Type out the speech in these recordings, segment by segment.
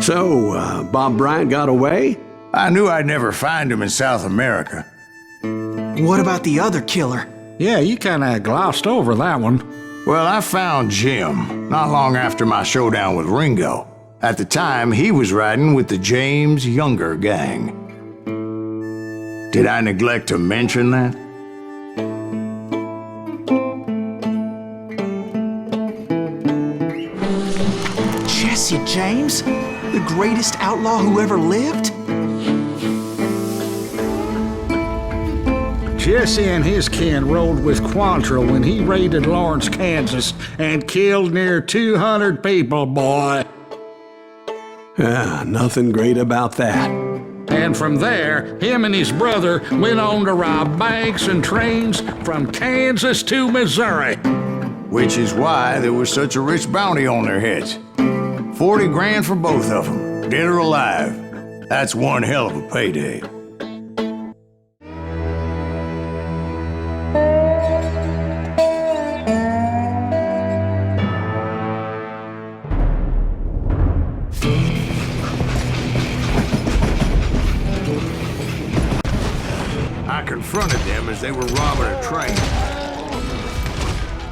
So, Bob Bryant got away? I knew I'd never find him in South America. What about the other killer? Yeah, you kinda glossed over that one. Well, I found Jim not long after my showdown with Ringo. At the time, he was riding with the James Younger gang. Did I neglect to mention that? Jesse James? The greatest outlaw who ever lived? Jesse and his kin rode with Quantrill when he raided Lawrence, Kansas, and killed near 200 people, boy. Nothing great about that. And from there, him and his brother went on to rob banks and trains from Kansas to Missouri. Which is why there was such a rich bounty on their heads. 40 grand for both of them, dead or alive. That's one hell of a payday. I confronted them as they were robbing a train.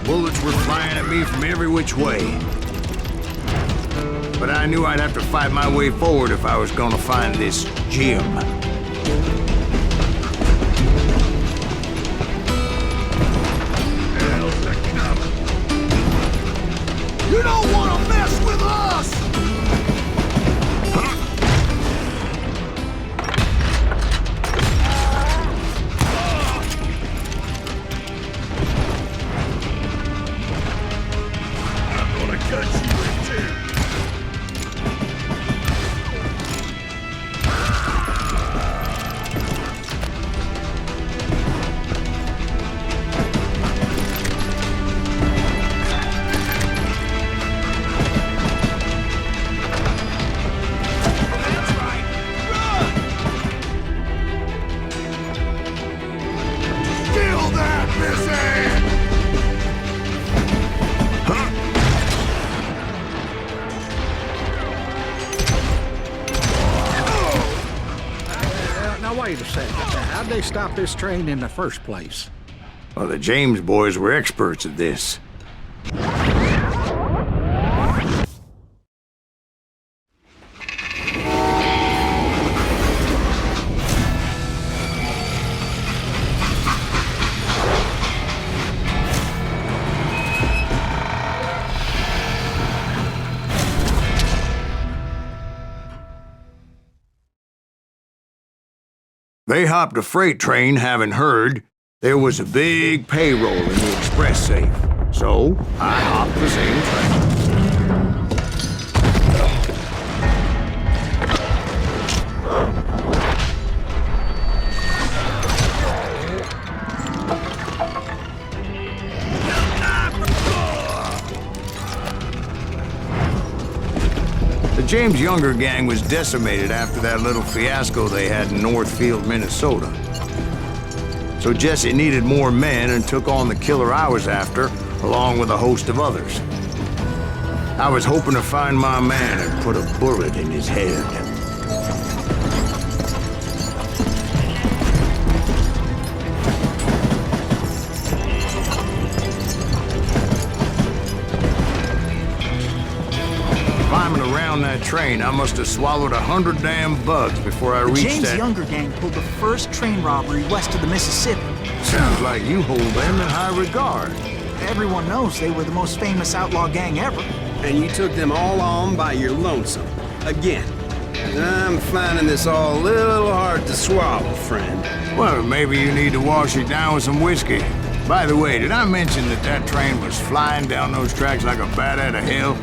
Bullets were flying at me from every which way. But I knew I'd have to fight my way forward if I was gonna find this Jim. You don't want to mess with us! I'm gonna cut you in two. Now wait a second. How'd they stop this train in the first place? Well, the James boys were experts at this. They hopped a freight train having heard there was a big payroll in the express safe. So, I hopped the same train. The James Younger gang was decimated after that little fiasco they had in Northfield, Minnesota. So Jesse needed more men and took on the killer I was after, along with a host of others. I was hoping to find my man and put a bullet in his head. Climbing around that train, I must have swallowed 100 damn bugs before I reached James that... Younger gang pulled the first train robbery west of the Mississippi. Sounds like you hold them in high regard. Everyone knows they were the most famous outlaw gang ever. And you took them all on by your lonesome. Again. I'm finding this all a little hard to swallow, friend. Well, maybe you need to wash it down with some whiskey. By the way, did I mention that that train was flying down those tracks like a bat out of hell?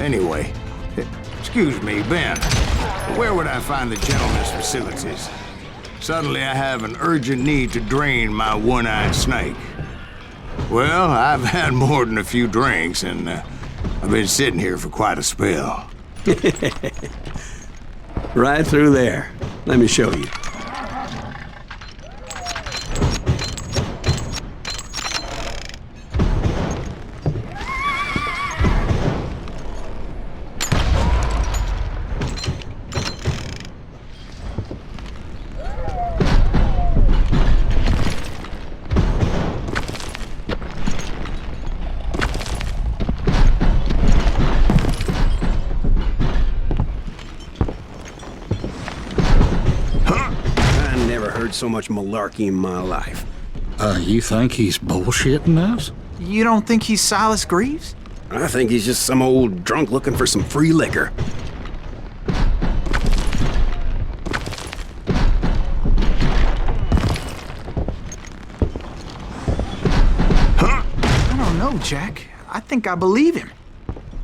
Anyway, excuse me, Ben. Where would I find the gentleman's facilities? Suddenly I have an urgent need to drain my one-eyed snake. Well, I've had more than a few drinks, and I've been sitting here for quite a spell. Right through there. Let me show you. So much malarkey in my life. You think he's bullshitting us? You don't think he's Silas Greaves? I think he's just some old drunk looking for some free liquor. I don't know, Jack. I think I believe him.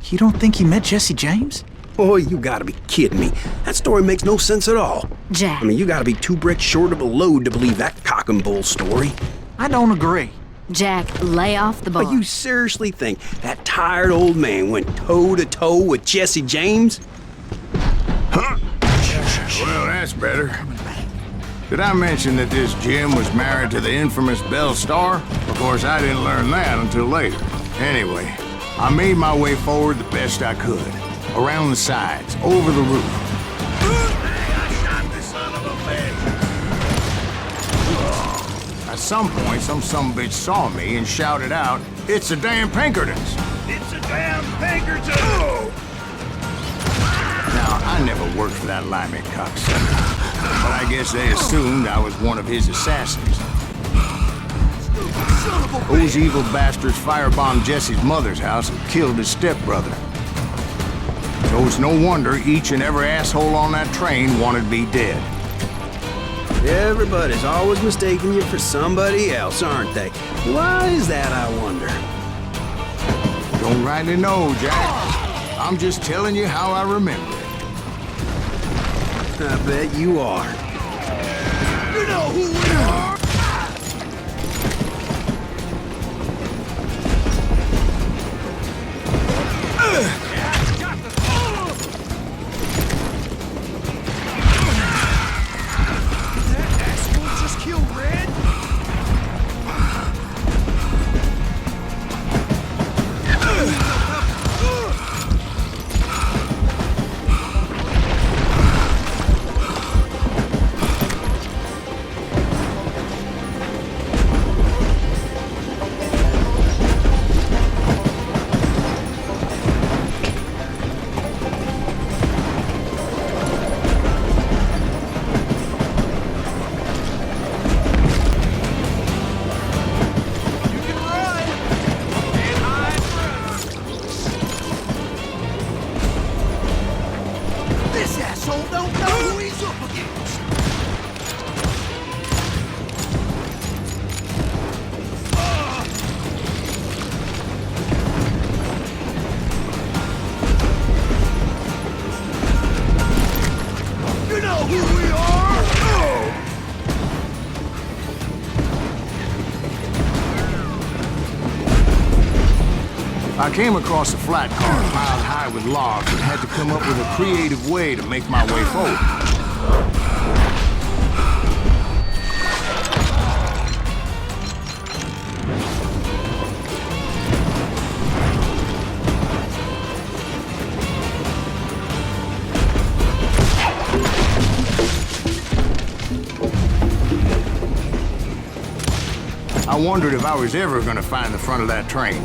You don't think he met Jesse James? Oh, you gotta be kidding me. That story makes no sense at all. Jack. I mean, you gotta be 2 bricks short of a load to believe that cock and bull story. I don't agree. Jack, lay off the bar. But you seriously think that tired old man went toe-to-toe with Jesse James? Huh? Well, that's better. Did I mention that this Jim was married to the infamous Belle Star? Of course, I didn't learn that until later. Anyway, I made my way forward the best I could. Around the sides, over the roof. At some point, some sumbitch saw me and shouted out, "It's the damn Pinkertons!" It's the damn Pinkertons! Now, I never worked for that limey cocksucker, but I guess they assumed I was one of his assassins. Those evil bastards firebombed Jesse's mother's house and killed his stepbrother. So it's no wonder each and every asshole on that train wanted me dead. Everybody's always mistaking you for somebody else, aren't they? Why is that, I wonder? Don't rightly know, Jack. I'm just telling you how I remember it. I bet you are. You know who we are! I came across a flat car piled high with logs and had to come up with a creative way to make my way forward. I wondered if I was ever going to find the front of that train.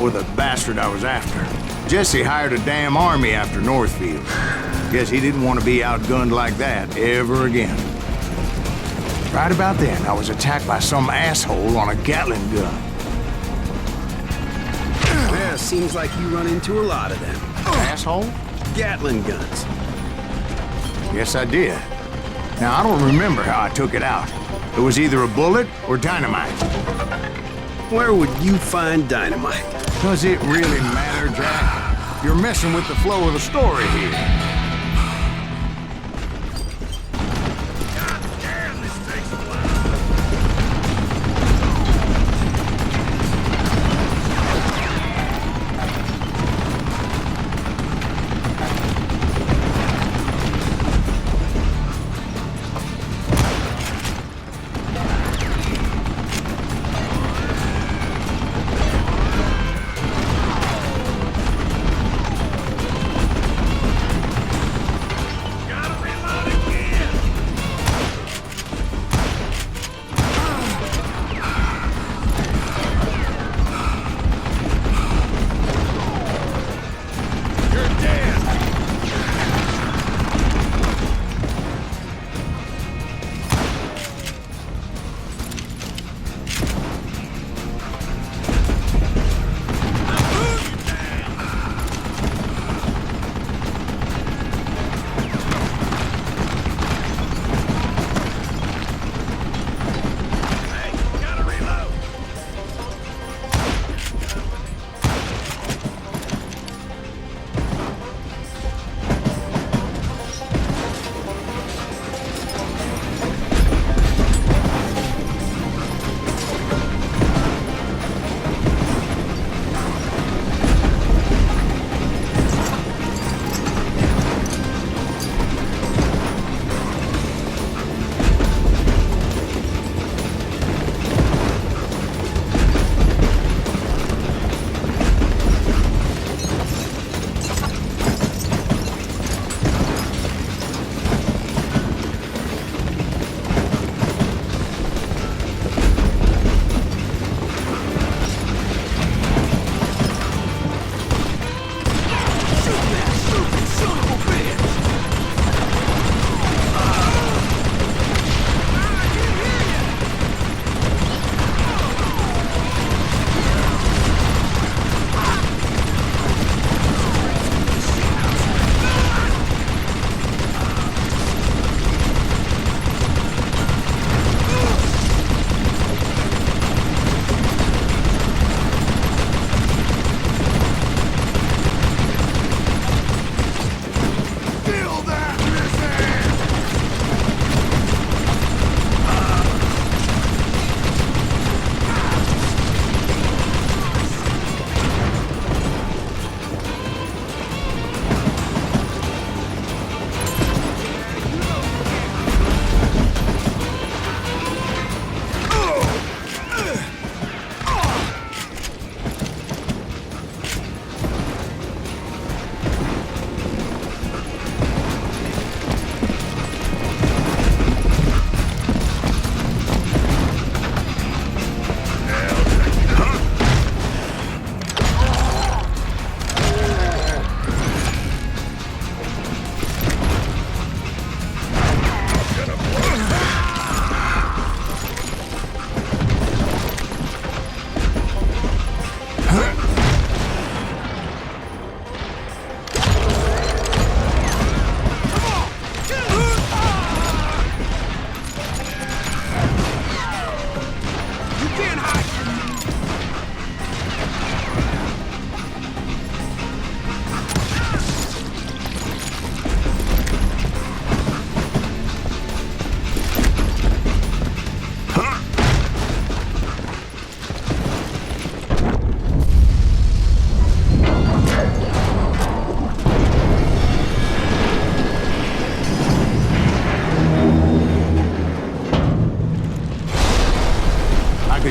Or the bastard I was after. Jesse hired a damn army after Northfield. Guess he didn't want to be outgunned like that ever again. Right about then, I was attacked by some asshole on a Gatling gun. Yeah, seems like you run into a lot of them. Asshole? Gatling guns. Yes, I did. Now, I don't remember how I took it out. It was either a bullet or dynamite. Where would you find dynamite? Does it really matter, Jack? You're messing with the flow of the story here.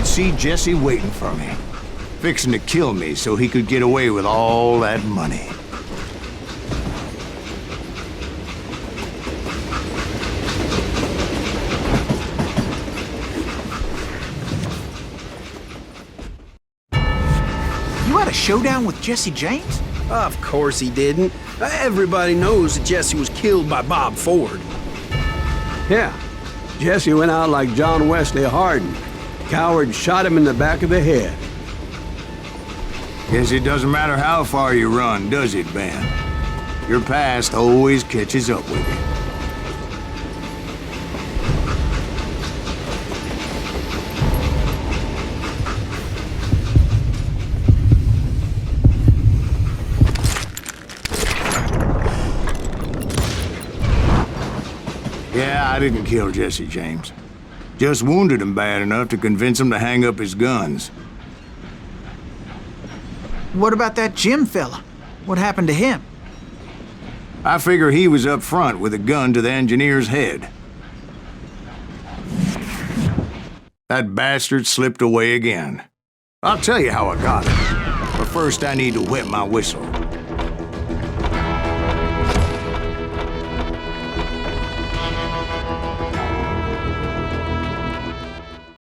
could see Jesse waiting for me, fixing to kill me so he could get away with all that money. You had a showdown with Jesse James? Of course he didn't. Everybody knows that Jesse was killed by Bob Ford. Yeah, Jesse went out like John Wesley Hardin. Coward shot him in the back of the head. Guess it doesn't matter how far you run, does it, Ben? Your past always catches up with you. Yeah, I didn't kill Jesse James. Just wounded him bad enough to convince him to hang up his guns. What about that Jim fella? What happened to him? I figure he was up front with a gun to the engineer's head. That bastard slipped away again. I'll tell you how I got him. But first I need to wet my whistle.